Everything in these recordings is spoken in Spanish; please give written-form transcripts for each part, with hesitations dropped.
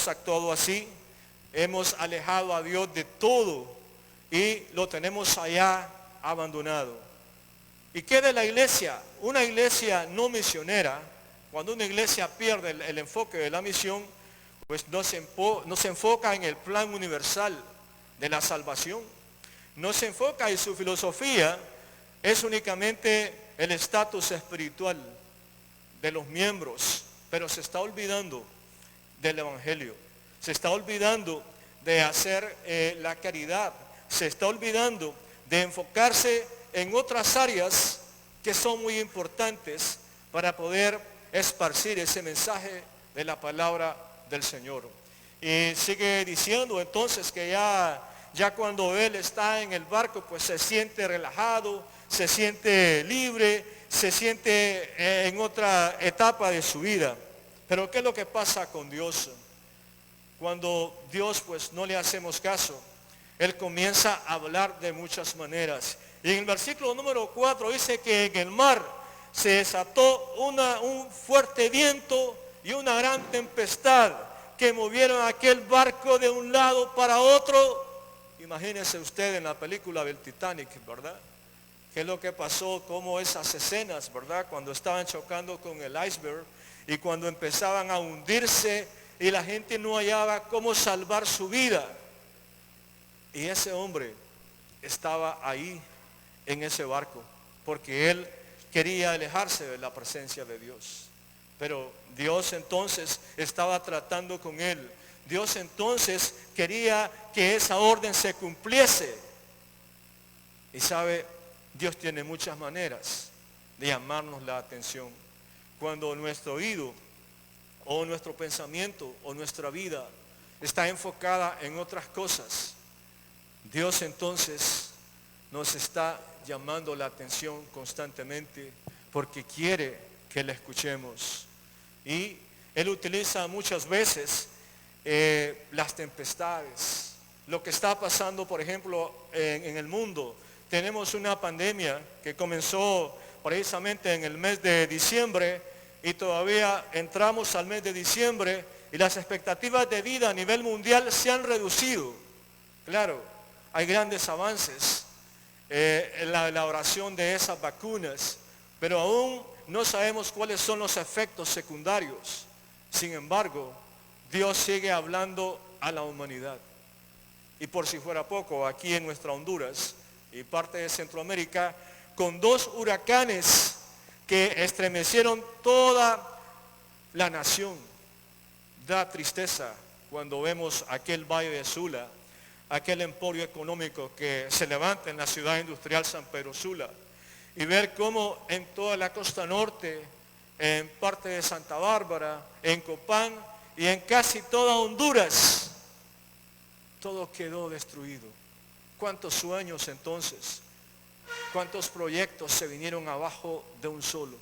hemos actuado así, hemos alejado a Dios de todo y lo tenemos allá abandonado. ¿Y qué de la iglesia? Una iglesia no misionera, cuando una iglesia pierde el enfoque de la misión, pues no se enfoca en el plan universal de la salvación. No se enfoca y su filosofía es únicamente el estatus espiritual de los miembros, pero se está olvidando del evangelio. Se está olvidando de hacer la caridad. Se está olvidando de enfocarse en otras áreas que son muy importantes para poder esparcir ese mensaje de la palabra del Señor. Y sigue diciendo entonces que ya cuando él está en el barco, pues se siente relajado, se siente libre, se siente en otra etapa de su vida. Pero ¿qué es lo que pasa con Dios? Cuando Dios pues no le hacemos caso, Él comienza a hablar de muchas maneras. Y en el versículo número 4 dice que en el mar se desató un fuerte viento y una gran tempestad que movieron aquel barco de un lado para otro. Imagínese usted en la película del Titanic, ¿verdad? ¿Qué es lo que pasó? Cómo esas escenas, ¿verdad? Cuando estaban chocando con el iceberg y cuando empezaban a hundirse y la gente no hallaba cómo salvar su vida. Y ese hombre estaba ahí en ese barco porque él quería alejarse de la presencia de Dios. Pero Dios entonces estaba tratando con él. Dios entonces quería que esa orden se cumpliese. Y sabe, Dios tiene muchas maneras de llamarnos la atención. Cuando nuestro oído o nuestro pensamiento o nuestra vida está enfocada en otras cosas, Dios entonces nos está llamando la atención constantemente porque quiere que le escuchemos. Y Él utiliza muchas veces las tempestades, lo que está pasando, por ejemplo, en el mundo. Tenemos una pandemia que comenzó precisamente en el mes de diciembre y todavía entramos al mes de diciembre y las expectativas de vida a nivel mundial se han reducido. Claro, hay grandes avances en la elaboración de esas vacunas, pero aún no sabemos cuáles son los efectos secundarios. Sin embargo, Dios sigue hablando a la humanidad. Y por si fuera poco, aquí en nuestra Honduras y parte de Centroamérica, con 2 huracanes que estremecieron toda la nación. Da tristeza cuando vemos aquel valle de Sula, aquel emporio económico que se levanta en la ciudad industrial San Pedro Sula, y ver cómo en toda la costa norte, en parte de Santa Bárbara, en Copán y en casi toda Honduras, todo quedó destruido. ¿Cuántos sueños entonces? ¿Cuántos proyectos se vinieron abajo de un solo?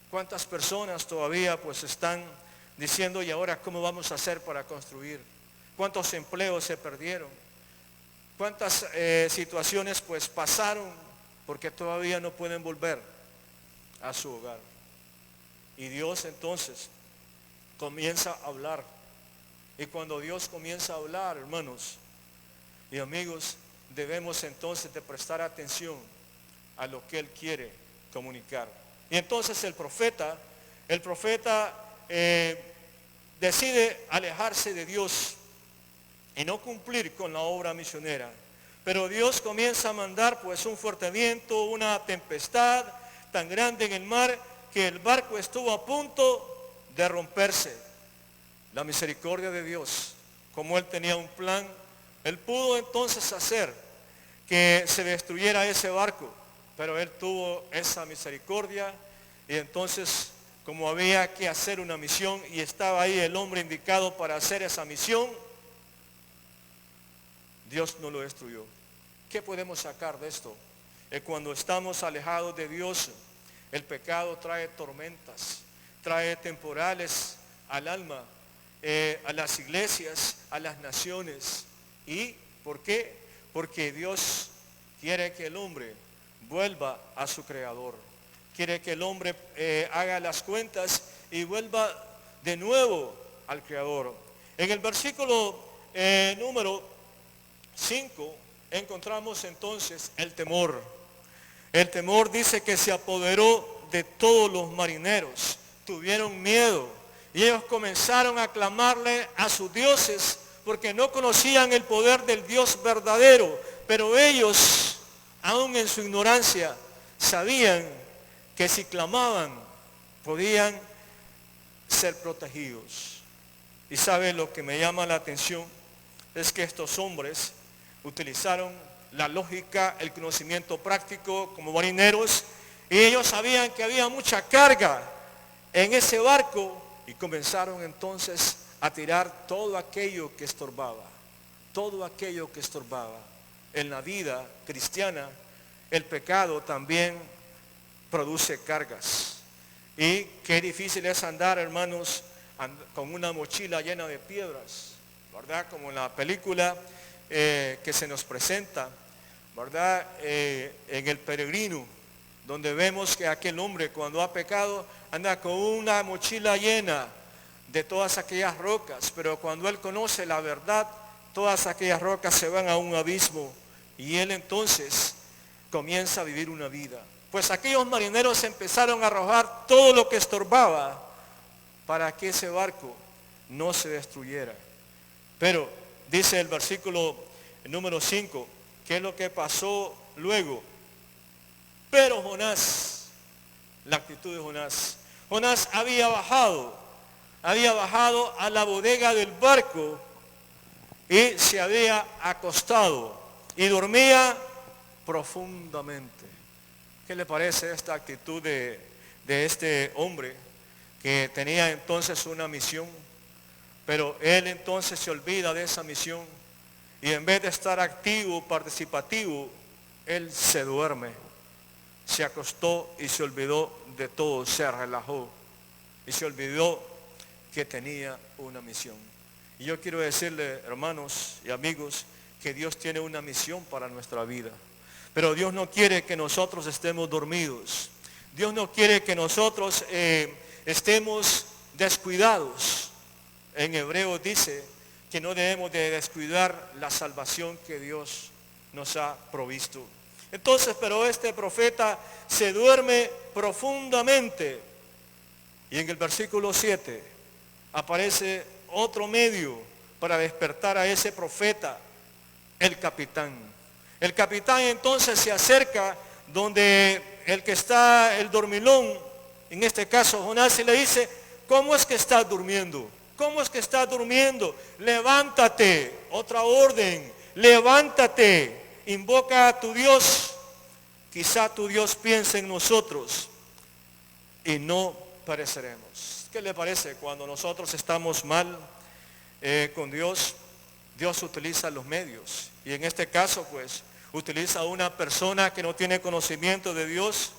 ¿Cuántas personas todavía pues están diciendo, ¿y ahora cómo vamos a hacer para construir? ¿Cuántos empleos se perdieron? ¿Cuántas situaciones pues pasaron porque todavía no pueden volver a su hogar? Y Dios entonces comienza a hablar. Y cuando Dios comienza a hablar, hermanos y amigos, debemos entonces de prestar atención a lo que Él quiere comunicar. Y entonces el profeta decide alejarse de Dios y no cumplir con la obra misionera. Pero Dios comienza a mandar pues un fuerte viento, una tempestad tan grande en el mar que el barco estuvo a punto de romperse. La misericordia de Dios, como Él tenía un plan, Él pudo entonces hacer que se destruyera ese barco, pero Él tuvo esa misericordia y entonces como había que hacer una misión y estaba ahí el hombre indicado para hacer esa misión, Dios no lo destruyó. ¿Qué podemos sacar de esto? Cuando estamos alejados de Dios, el pecado trae tormentas, trae temporales al alma, a las iglesias, a las naciones. ¿Y por qué? Porque Dios quiere que el hombre vuelva a su Creador. Quiere que el hombre haga las cuentas y vuelva de nuevo al Creador. En el versículo número 5 encontramos entonces el temor. El temor dice que se apoderó de todos los marineros. Tuvieron miedo y ellos comenzaron a clamarle a sus dioses porque no conocían el poder del Dios verdadero. Pero ellos, aún en su ignorancia, sabían que si clamaban podían ser protegidos. Y sabe lo que me llama la atención es que estos hombres utilizaron la lógica, el conocimiento práctico como marineros, y ellos sabían que había mucha carga en ese barco y comenzaron entonces a tirar todo aquello que estorbaba, todo aquello que estorbaba. En la vida cristiana, el pecado también produce cargas. Y qué difícil es andar, hermanos, con una mochila llena de piedras, ¿verdad? Como en la película que se nos presenta, ¿verdad? En El Peregrino, donde vemos que aquel hombre cuando ha pecado anda con una mochila llena de todas aquellas rocas, pero cuando él conoce la verdad, todas aquellas rocas se van a un abismo y él entonces comienza a vivir una vida. Pues aquellos marineros empezaron a arrojar todo lo que estorbaba para que ese barco no se destruyera. Pero dice el versículo número 5, ¿qué es lo que pasó luego? Pero Jonás, la actitud de Jonás. Jonás había bajado a la bodega del barco y se había acostado y dormía profundamente. ¿Qué le parece esta actitud de este hombre que tenía entonces una misión? Pero él entonces se olvida de esa misión y en vez de estar activo, participativo, él se duerme, se acostó y se olvidó de todo, se relajó y se olvidó que tenía una misión. Y yo quiero decirle, hermanos y amigos, que Dios tiene una misión para nuestra vida. Pero Dios no quiere que nosotros estemos dormidos. Dios no quiere que nosotros estemos descuidados. En Hebreo dice que no debemos de descuidar la salvación que Dios nos ha provisto. Entonces, pero este profeta se duerme profundamente. Y en el versículo 7 aparece otro medio para despertar a ese profeta, el capitán. El capitán entonces se acerca donde el que está el dormilón, en este caso Jonás, y le dice, ¿cómo es que estás durmiendo? ¿Cómo es que estás durmiendo? Levántate, otra orden, levántate, invoca a tu Dios. Quizá tu Dios piense en nosotros y no pereceremos. ¿Qué le parece cuando nosotros estamos mal con Dios? Dios utiliza los medios y en este caso pues utiliza a una persona que no tiene conocimiento de Dios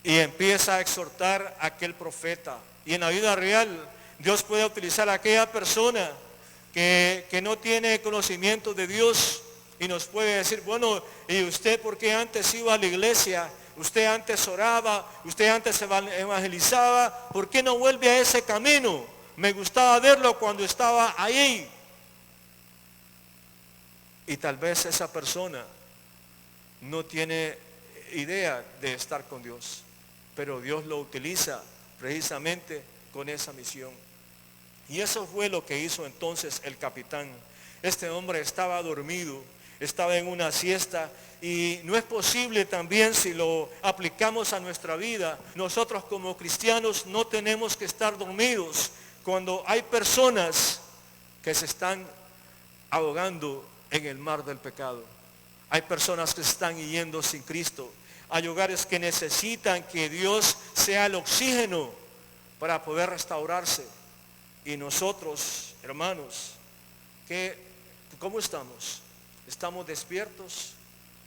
y empieza a exhortar a aquel profeta. Y en la vida real Dios puede utilizar a aquella persona que no tiene conocimiento de Dios y nos puede decir, bueno, ¿y usted por qué antes iba a la iglesia? Usted antes oraba, usted antes evangelizaba, ¿por qué no vuelve a ese camino? Me gustaba verlo cuando estaba ahí. Y tal vez esa persona no tiene idea de estar con Dios, pero Dios lo utiliza precisamente con esa misión. Y eso fue lo que hizo entonces el capitán. Este hombre estaba dormido, estaba en una siesta y no es posible también si lo aplicamos a nuestra vida. Nosotros como cristianos no tenemos que estar dormidos cuando hay personas que se están ahogando en el mar del pecado. Hay personas que se están yendo sin Cristo. Hay hogares que necesitan que Dios sea el oxígeno para poder restaurarse. Y nosotros, hermanos, ¿cómo estamos? ¿Estamos despiertos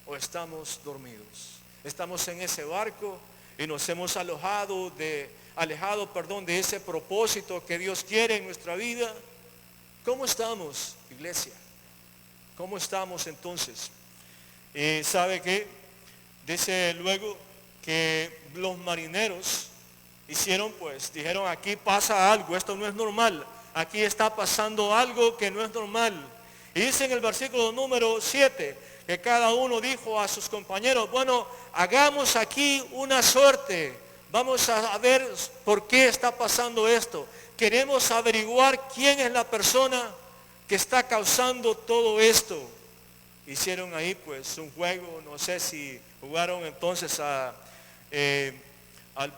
o estamos dormidos? Estamos en ese barco y nos hemos alejado de ese propósito que Dios quiere en nuestra vida. ¿Cómo estamos, iglesia? ¿Cómo estamos entonces? ¿Sabe qué? Dice luego que los marineros dijeron, aquí pasa algo, esto no es normal. aquí está pasando algo que no es normal. Y dice en el versículo número 7, que cada uno dijo a sus compañeros, bueno, hagamos aquí una suerte. Vamos a ver por qué está pasando esto. Queremos averiguar quién es la persona que está causando todo esto. Hicieron ahí pues un juego, no sé si jugaron entonces al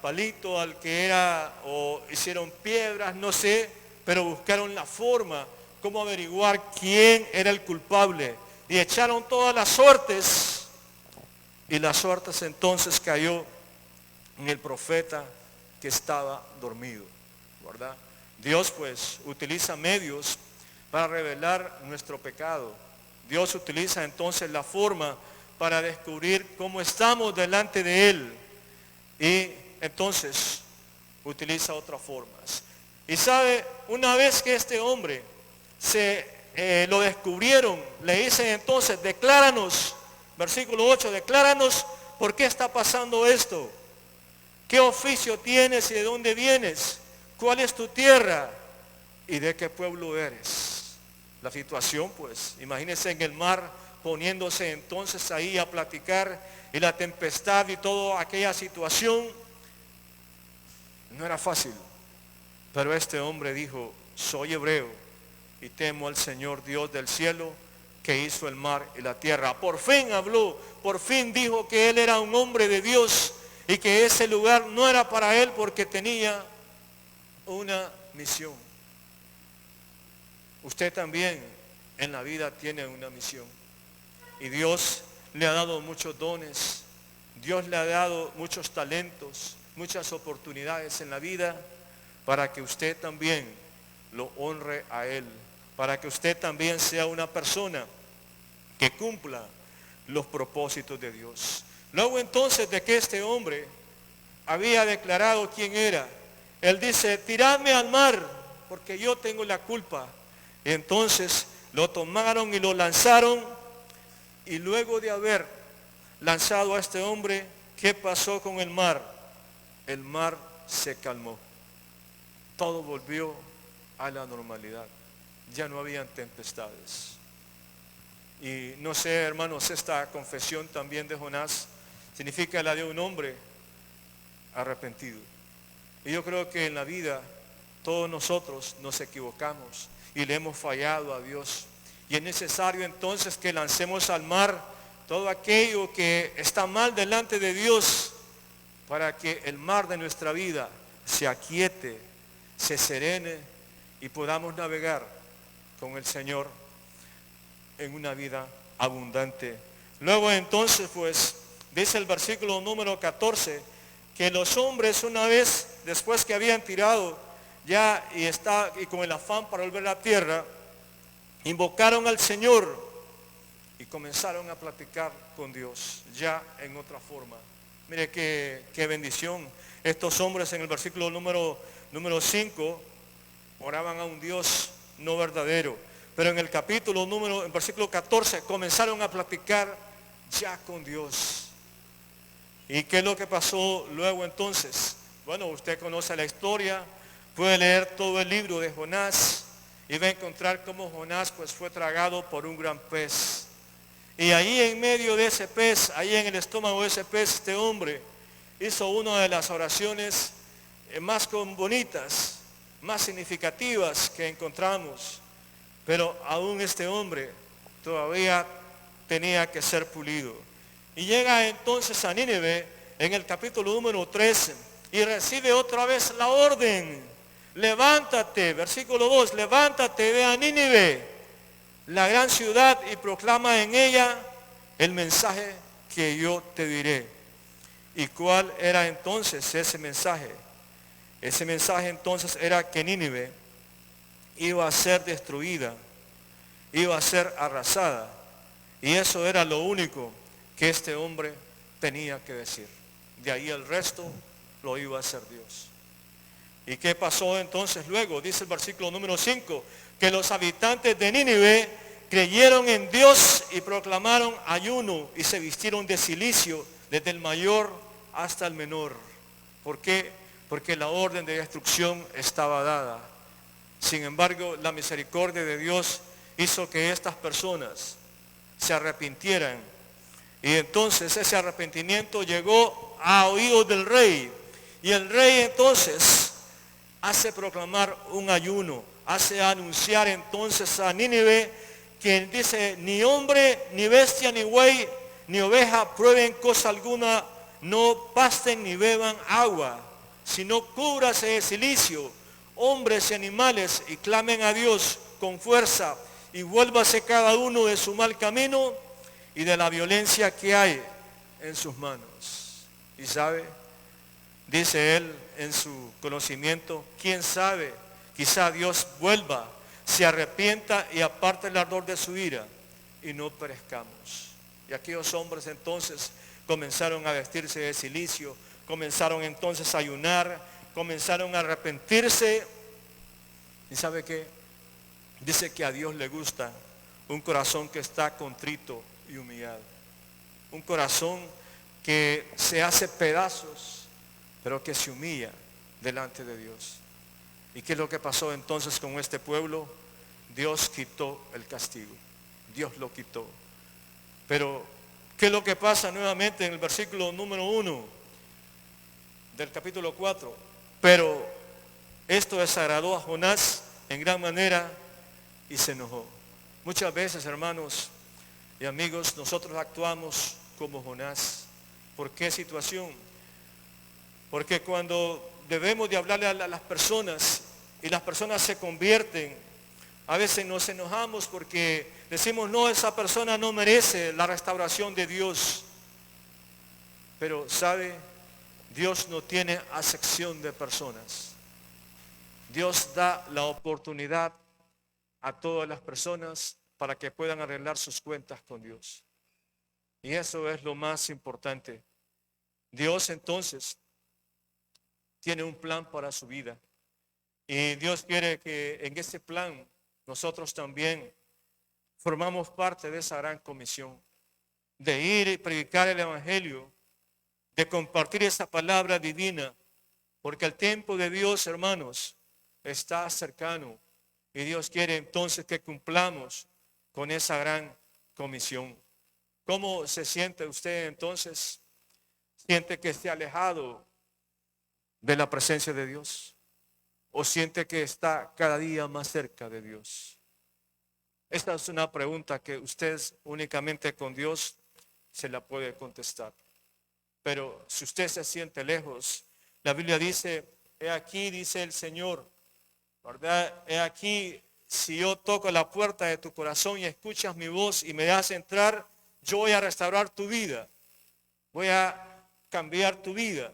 palito, al que era, o hicieron piedras, no sé, pero buscaron la forma cómo averiguar quién era el culpable. Y echaron todas las suertes, y las suertes entonces cayó en el profeta que estaba dormido, ¿verdad? Dios pues utiliza medios para revelar nuestro pecado. Dios utiliza entonces la forma para descubrir cómo estamos delante de Él. Y entonces utiliza otras formas. Y sabe, una vez que este hombre lo descubrieron, le dicen entonces, decláranos, versículo 8, decláranos por qué está pasando esto. ¿Qué oficio tienes y de dónde vienes? ¿Cuál es tu tierra? ¿Y de qué pueblo eres? La situación pues, imagínense en el mar poniéndose entonces ahí a platicar, y la tempestad y toda aquella situación no era fácil. Pero este hombre dijo, soy hebreo y temo al Señor Dios del cielo que hizo el mar y la tierra. Por fin habló, por fin dijo que él era un hombre de Dios y que ese lugar no era para él porque tenía una misión. Usted también en la vida tiene una misión. Y Dios le ha dado muchos dones. Dios le ha dado muchos talentos, muchas oportunidades en la vida para que usted también lo honre a Él. Para que usted también sea una persona que cumpla los propósitos de Dios. Luego entonces de que este hombre había declarado quién era, él dice, tiradme al mar porque yo tengo la culpa. Y entonces lo tomaron y lo lanzaron, y luego de haber lanzado a este hombre, ¿qué pasó con el mar? El mar se calmó. Todo volvió a la normalidad. Ya no habían tempestades. Y no sé, hermanos, esta confesión también de Jonás significa la de un hombre arrepentido. Y yo creo que en la vida todos nosotros nos equivocamos y le hemos fallado a Dios. Y es necesario entonces que lancemos al mar todo aquello que está mal delante de Dios, para que el mar de nuestra vida se aquiete, se serene y podamos navegar con el Señor en una vida abundante. Luego entonces pues dice el versículo número 14 que los hombres, una vez después que habían tirado ya y con el afán para volver a la tierra, invocaron al Señor y comenzaron a platicar con Dios ya en otra forma. Mire qué bendición. Estos hombres en el versículo número 5 oraban a un Dios no verdadero, pero en el en versículo 14 comenzaron a platicar ya con Dios. ¿Y qué es lo que pasó luego entonces? Bueno, usted conoce la historia, puede leer todo el libro de Jonás y va a encontrar cómo Jonás pues fue tragado por un gran pez. Y ahí en medio de ese pez, ahí en el estómago de ese pez, este hombre hizo una de las oraciones más bonitas, más significativas que encontramos. Pero aún este hombre todavía tenía que ser pulido. Y llega entonces a Nínive en el capítulo número 13 y recibe otra vez la orden. Levántate, versículo 2, levántate, ve a Nínive, la gran ciudad, y proclama en ella el mensaje que yo te diré. ¿Y cuál era entonces ese mensaje? Ese mensaje entonces era que Nínive iba a ser destruida, iba a ser arrasada. Y eso era lo único que este hombre tenía que decir. De ahí el resto lo iba a hacer Dios. ¿Y qué pasó entonces luego? Dice el versículo número 5, que los habitantes de Nínive creyeron en Dios y proclamaron ayuno y se vistieron de cilicio desde el mayor hasta el menor. ¿Por qué? Porque la orden de destrucción estaba dada. Sin embargo, la misericordia de Dios hizo que estas personas se arrepintieran. Y entonces ese arrepentimiento llegó a oídos del rey. Y el rey entonces hace proclamar un ayuno, hace anunciar entonces a Nínive, quien dice: ni hombre, ni bestia, ni buey, ni oveja prueben cosa alguna, no pasten ni beban agua, sino cúbrase de silicio, hombres y animales, y clamen a Dios con fuerza, y vuélvase cada uno de su mal camino y de la violencia que hay en sus manos. Y sabe, dice él en su conocimiento, quién sabe, quizá Dios vuelva, se arrepienta y aparte el ardor de su ira y no perezcamos. Y aquellos hombres entonces comenzaron a vestirse de silicio, comenzaron entonces a ayunar, comenzaron a arrepentirse. ¿Y sabe qué? Dice que a Dios le gusta un corazón que está contrito y humillado. Un corazón que se hace pedazos, pero que se humilla delante de Dios. ¿Y qué es lo que pasó entonces con este pueblo? Dios quitó el castigo. Dios lo quitó. Pero, ¿qué es lo que pasa nuevamente en el versículo número 1 del capítulo 4? Pero esto desagradó a Jonás en gran manera y se enojó. Muchas veces, hermanos y amigos, nosotros actuamos como Jonás. ¿Por qué situación? Porque cuando debemos de hablarle a las personas y las personas se convierten, a veces nos enojamos porque decimos: no, esa persona no merece la restauración de Dios. Pero ¿sabe? Dios no tiene acepción de personas. Dios da la oportunidad a todas las personas para que puedan arreglar sus cuentas con Dios. Y eso es lo más importante. Dios entonces tiene un plan para su vida. Y Dios quiere que en ese plan nosotros también formamos parte de esa gran comisión. De ir y predicar el Evangelio, de compartir esa palabra divina. Porque el tiempo de Dios, hermanos, está cercano. Y Dios quiere entonces que cumplamos con esa gran comisión. ¿Cómo se siente usted entonces? ¿Siente que esté alejado de la presencia de Dios? ¿O siente que está cada día más cerca de Dios? Esta es una pregunta que usted únicamente con Dios se la puede contestar. Pero si usted se siente lejos, la Biblia dice: he aquí, dice el Señor, ¿verdad? He aquí, si yo toco la puerta de tu corazón y escuchas mi voz y me das entrar, yo voy a restaurar tu vida. Voy a cambiar tu vida.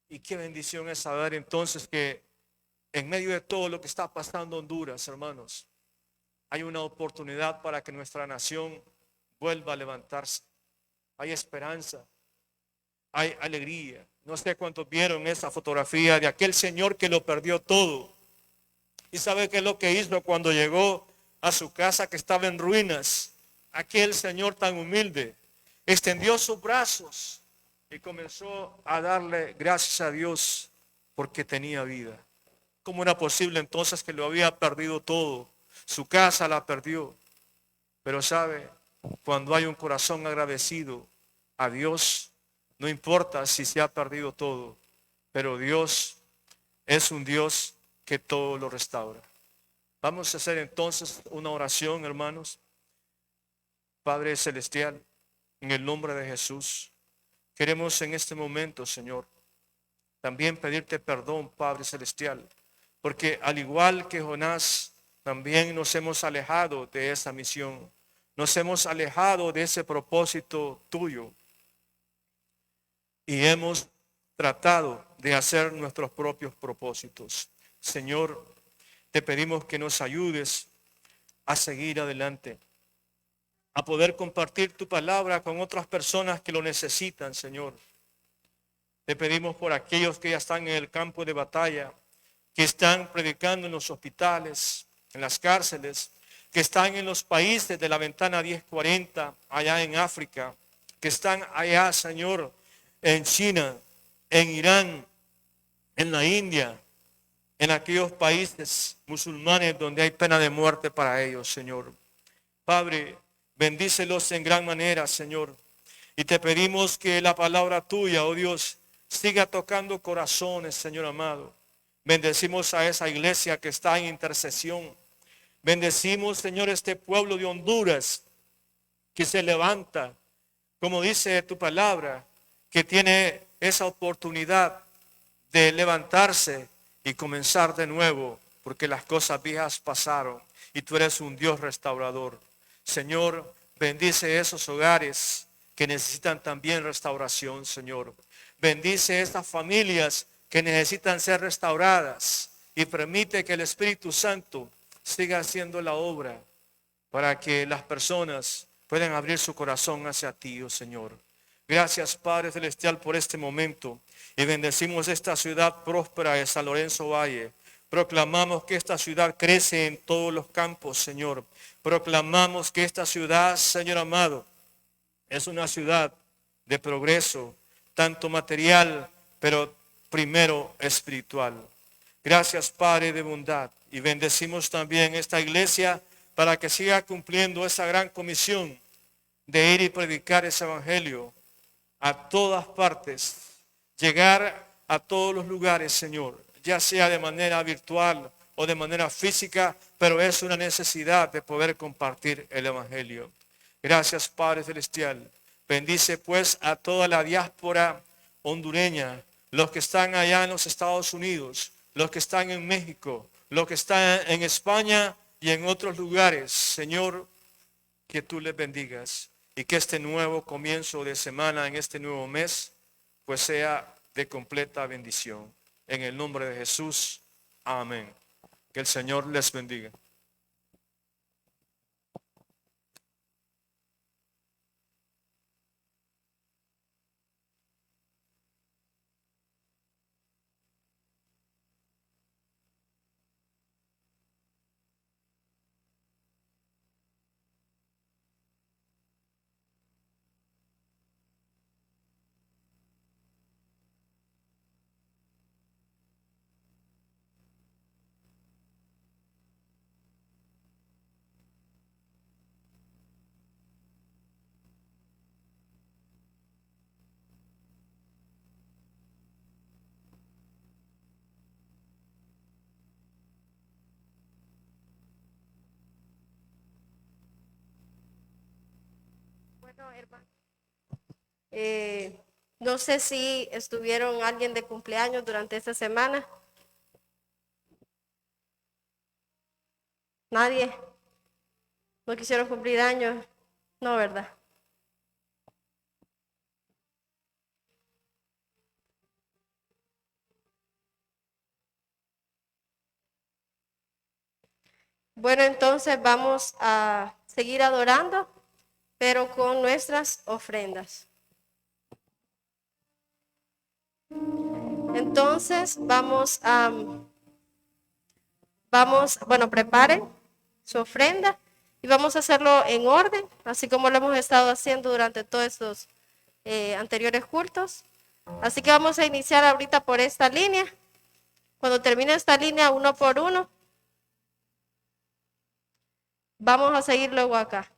Y qué bendición es saber entonces que en medio de todo lo que está pasando en Honduras, hermanos, hay una oportunidad para que nuestra nación vuelva a levantarse. Hay esperanza, hay alegría. No sé cuántos vieron esa fotografía de aquel señor que lo perdió todo. ¿Y sabe qué es lo que hizo cuando llegó a su casa que estaba en ruinas? Aquel señor tan humilde extendió sus brazos y comenzó a darle gracias a Dios porque tenía vida. ¿Cómo era posible entonces que lo había perdido todo? Su casa la perdió. Pero sabe, cuando hay un corazón agradecido a Dios, no importa si se ha perdido todo, pero Dios es un Dios que todo lo restaura. Vamos a hacer entonces una oración, hermanos. Padre Celestial, en el nombre de Jesús, queremos en este momento, Señor, también pedirte perdón, Padre Celestial, porque al igual que Jonás, también nos hemos alejado de esa misión, nos hemos alejado de ese propósito tuyo y hemos tratado de hacer nuestros propios propósitos. Señor, te pedimos que nos ayudes a seguir adelante, a poder compartir tu palabra con otras personas que lo necesitan, Señor. Te pedimos por aquellos que ya están en el campo de batalla, que están predicando en los hospitales, en las cárceles, que están en los países de la ventana 1040, allá en África, que están allá, Señor, en China, en Irán, en la India, en aquellos países musulmanes donde hay pena de muerte para ellos, Señor. Padre, bendícelos en gran manera, Señor. Y te pedimos que la palabra tuya, oh Dios, siga tocando corazones, Señor amado. Bendecimos a esa iglesia que está en intercesión. Bendecimos, Señor, este pueblo de Honduras que se levanta, como dice tu palabra, que tiene esa oportunidad de levantarse y comenzar de nuevo, porque las cosas viejas pasaron y tú eres un Dios restaurador. Señor, bendice esos hogares que necesitan también restauración, Señor. Bendice estas familias que necesitan ser restauradas y permite que el Espíritu Santo siga haciendo la obra para que las personas puedan abrir su corazón hacia ti, oh Señor. Gracias, Padre Celestial, por este momento. Y bendecimos esta ciudad próspera de San Lorenzo Valle. Proclamamos que esta ciudad crece en todos los campos, Señor. Proclamamos que esta ciudad, Señor amado, es una ciudad de progreso, tanto material, pero primero espiritual. Gracias, Padre de bondad. Y bendecimos también esta iglesia para que siga cumpliendo esa gran comisión de ir y predicar ese evangelio a todas partes, llegar a todos los lugares, Señor, ya sea de manera virtual o de manera física, pero es una necesidad de poder compartir el evangelio. Gracias, Padre Celestial. Bendice pues a toda la diáspora hondureña, los que están allá en los Estados Unidos, los que están en México, los que están en España y en otros lugares. Señor, que tú les bendigas y que este nuevo comienzo de semana, en este nuevo mes, pues sea de completa bendición. En el nombre de Jesús, amén. Que el Señor les bendiga. Bueno, hermano. No sé si estuvieron alguien de cumpleaños durante esta semana. Nadie. No quisieron cumplir años. No, ¿verdad? Bueno, entonces vamos a seguir adorando, pero con nuestras ofrendas. Entonces bueno, preparen su ofrenda y vamos a hacerlo en orden, así como lo hemos estado haciendo durante todos estos anteriores cultos. Así que vamos a iniciar ahorita por esta línea. Cuando termine esta línea, uno por uno, vamos a seguir luego acá.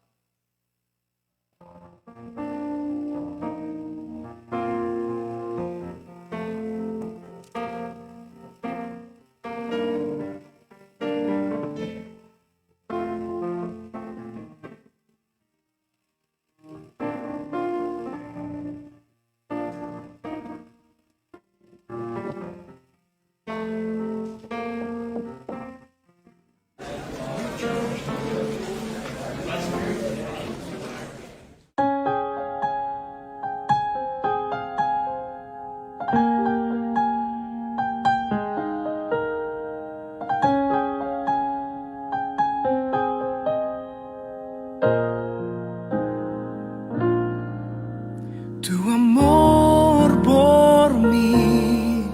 Tu amor por mí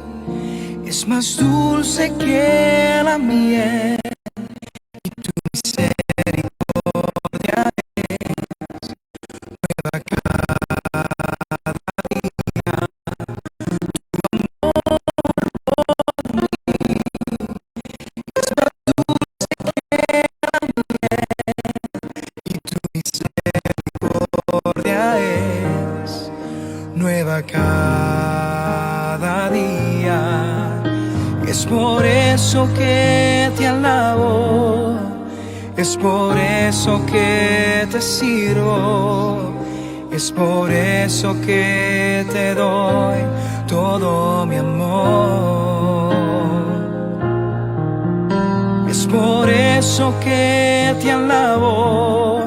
es más dulce que la miel y tu misericordia es nueva cada día. Tu amor por mí cada día. Es por eso que te alabo, es por eso que te sirvo, es por eso que te doy todo mi amor. Es por eso que te alabo,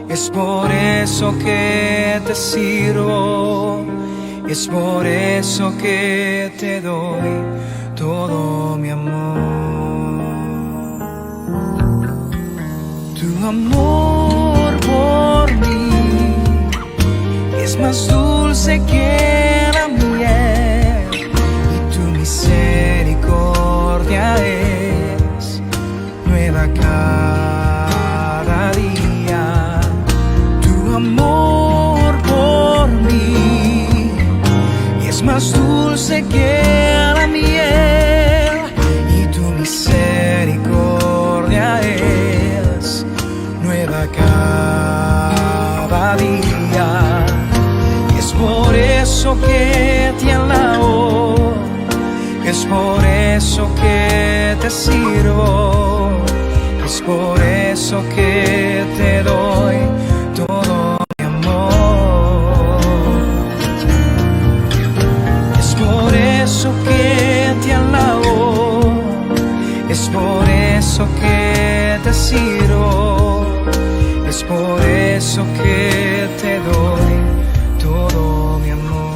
es por eso que te sirvo, es por eso que te doy todo mi amor. Tu amor por mí es más dulce que la miel y tu misericordia es nueva cada día. Tu amor por mí es más dulce que la miel y tu misericordia es nueva cada día. Es por eso que te alabo, es por eso que te sirvo, es por eso que te doy todo mi amor. Es por eso que te alabo, es por eso que te sirvo, es por eso que te doy todo mi amor.